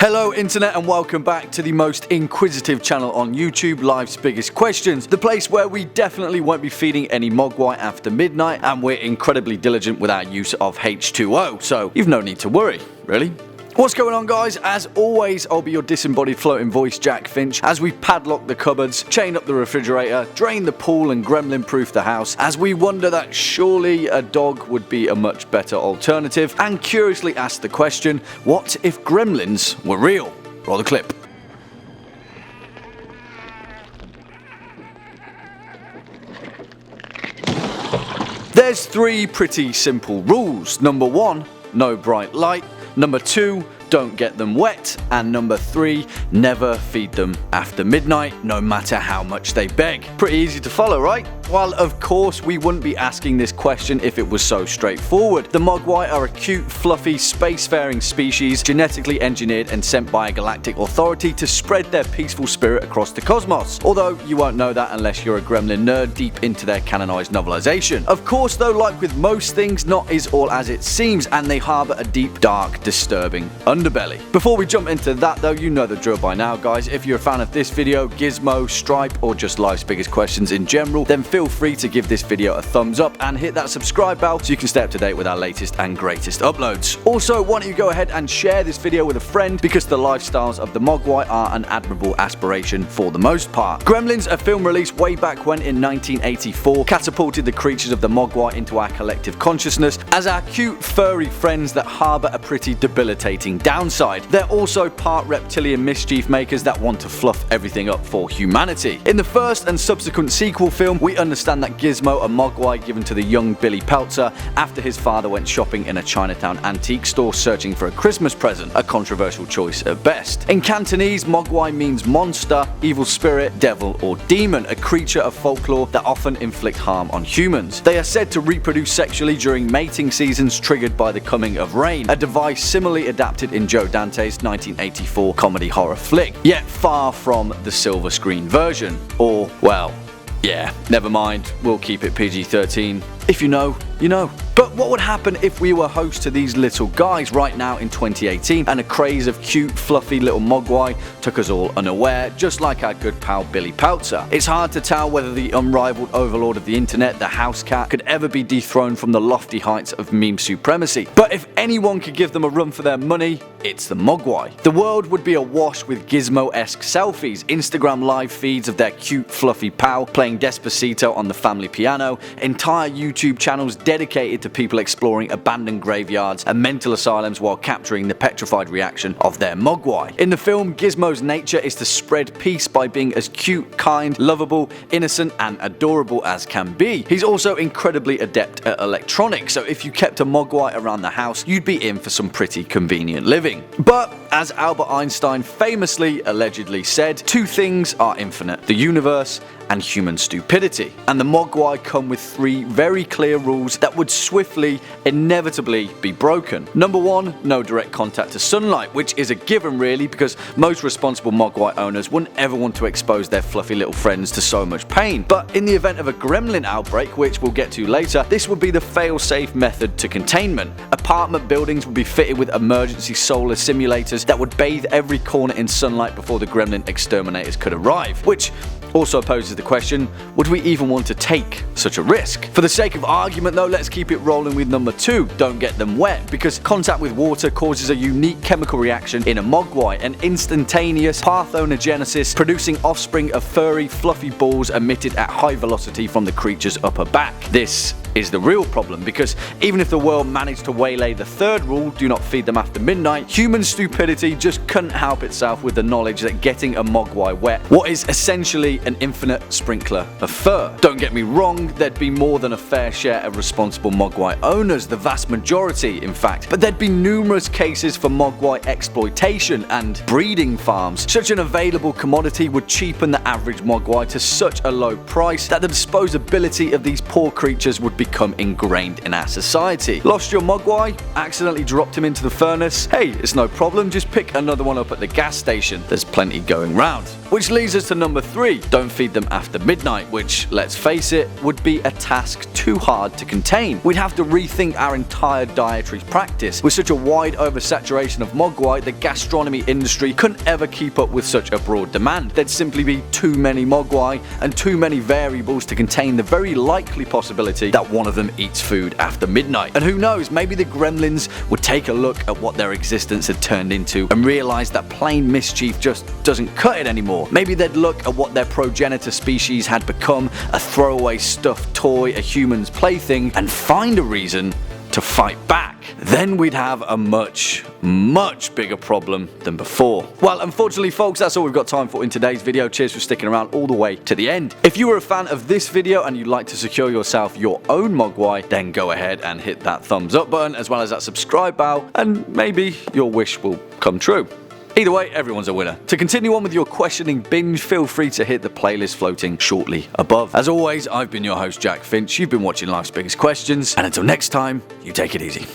Hello internet and welcome back to the most inquisitive channel on YouTube, Life's Biggest Questions, the place where we definitely won't be feeding any Mogwai after midnight, and we're incredibly diligent with our use of H2O, so you've no need to worry, really. What's going on, guys? As always, I'll be your disembodied floating voice, Jack Finch, as we padlock the cupboards, chain up the refrigerator, drain the pool and gremlin-proof the house, as we wonder that surely a dog would be a much better alternative, and curiously ask the question, what if gremlins were real? Roll the clip. There's three pretty simple rules. Number 1, no bright light. Number 2, don't get them wet, and number 3, never feed them after midnight, no matter how much they beg. Pretty easy to follow, right? Well, of course, we wouldn't be asking this question if it was so straightforward. The Mogwai are a cute, fluffy, spacefaring species, genetically engineered and sent by a galactic authority to spread their peaceful spirit across the cosmos. Although, you won't know that unless you're a Gremlin nerd deep into their canonized novelization. Of course, though, like with most things, not is all as it seems, and they harbour a deep, dark, disturbing underbelly. Before we jump into that though, you know the drill by now, guys. If you're a fan of this video, Gizmo, Stripe, or just Life's Biggest Questions in general, then feel free to give this video a thumbs up and hit that subscribe bell so you can stay up to date with our latest and greatest uploads. Also, why don't you go ahead and share this video with a friend, because the lifestyles of the Mogwai are an admirable aspiration for the most part. Gremlins, a film released way back when in 1984, catapulted the creatures of the Mogwai into our collective consciousness as our cute furry friends that harbour a pretty debilitating downside. They're also part reptilian mischief makers that want to fluff everything up for humanity. In the first and subsequent sequel film, we understand that Gizmo, a Mogwai given to the young Billy Peltzer after his father went shopping in a Chinatown antique store searching for a Christmas present, a controversial choice at best. In Cantonese, Mogwai means monster, evil spirit, devil or demon, a creature of folklore that often inflict harm on humans. They are said to reproduce sexually during mating seasons triggered by the coming of rain, a device similarly adapted in Joe Dante's 1984 comedy horror flick, yet far from the silver screen version. Or, well, yeah, never mind, we'll keep it PG-13. If you know, you know. But what would happen if we were host to these little guys right now in 2018 and a craze of cute, fluffy little Mogwai took us all unaware, just like our good pal Billy Peltzer? It's hard to tell whether the unrivaled overlord of the internet, the house cat, could ever be dethroned from the lofty heights of meme supremacy. But if anyone could give them a run for their money, it's the Mogwai. The world would be awash with Gizmo-esque selfies, Instagram live feeds of their cute, fluffy pal playing Despacito on the family piano, entire YouTube channels dedicated to people exploring abandoned graveyards and mental asylums while capturing the petrified reaction of their Mogwai. In the film, Gizmo's nature is to spread peace by being as cute, kind, lovable, innocent and adorable as can be. He's also incredibly adept at electronics, so if you kept a Mogwai around the house, you'd be in for some pretty convenient living. But as Albert Einstein famously allegedly said, two things are infinite: the universe and human stupidity. And the Mogwai come with three very clear rules that would swiftly, inevitably be broken. Number 1, no direct contact to sunlight, which is a given really, because most responsible Mogwai owners wouldn't ever want to expose their fluffy little friends to so much pain. But in the event of a gremlin outbreak, which we'll get to later, this would be the fail-safe method to containment. Apartment buildings would be fitted with emergency solar simulators that would bathe every corner in sunlight before the gremlin exterminators could arrive, which also poses the question, would we even want to take such a risk? For the sake of argument though, let's keep it rolling with number 2, don't get them wet, because contact with water causes a unique chemical reaction in a Mogwai, an instantaneous parthenogenesis, producing offspring of furry, fluffy balls emitted at high velocity from the creature's upper back. This is the real problem, because even if the world managed to waylay the third rule, do not feed them after midnight, human stupidity just couldn't help itself with the knowledge that getting a Mogwai wet, what is essentially an infinite sprinkler of fur. Don't get me wrong, there'd be more than a fair share of responsible Mogwai owners, the vast majority in fact, but there'd be numerous cases for Mogwai exploitation and breeding farms. Such an available commodity would cheapen the average Mogwai to such a low price that the disposability of these poor creatures would be become ingrained in our society. Lost your Mogwai? Accidentally dropped him into the furnace? Hey, it's no problem, just pick another one up at the gas station. There's plenty going round. Which leads us to number 3, don't feed them after midnight, which, let's face it, would be a task too hard to contain. We'd have to rethink our entire dietary practice. With such a wide oversaturation of Mogwai, the gastronomy industry couldn't ever keep up with such a broad demand. There'd simply be too many Mogwai and too many variables to contain the very likely possibility that one of them eats food after midnight. And who knows, maybe the Gremlins would take a look at what their existence had turned into and realize that plain mischief just doesn't cut it anymore. Maybe they'd look at what their progenitor species had become, a throwaway stuffed toy, a human's plaything, and find a reason to fight back. Then we'd have a much bigger problem than before. Well, unfortunately folks, that's all we've got time for in today's video. Cheers for sticking around all the way to the end. If you were a fan of this video and you'd like to secure yourself your own Mogwai, then go ahead and hit that thumbs up button as well as that subscribe bell, and maybe your wish will come true. Either way, everyone's a winner. To continue on with your questioning binge, feel free to hit the playlist floating shortly above. As always, I've been your host Jack Finch, you've been watching Life's Biggest Questions, and until next time, you take it easy.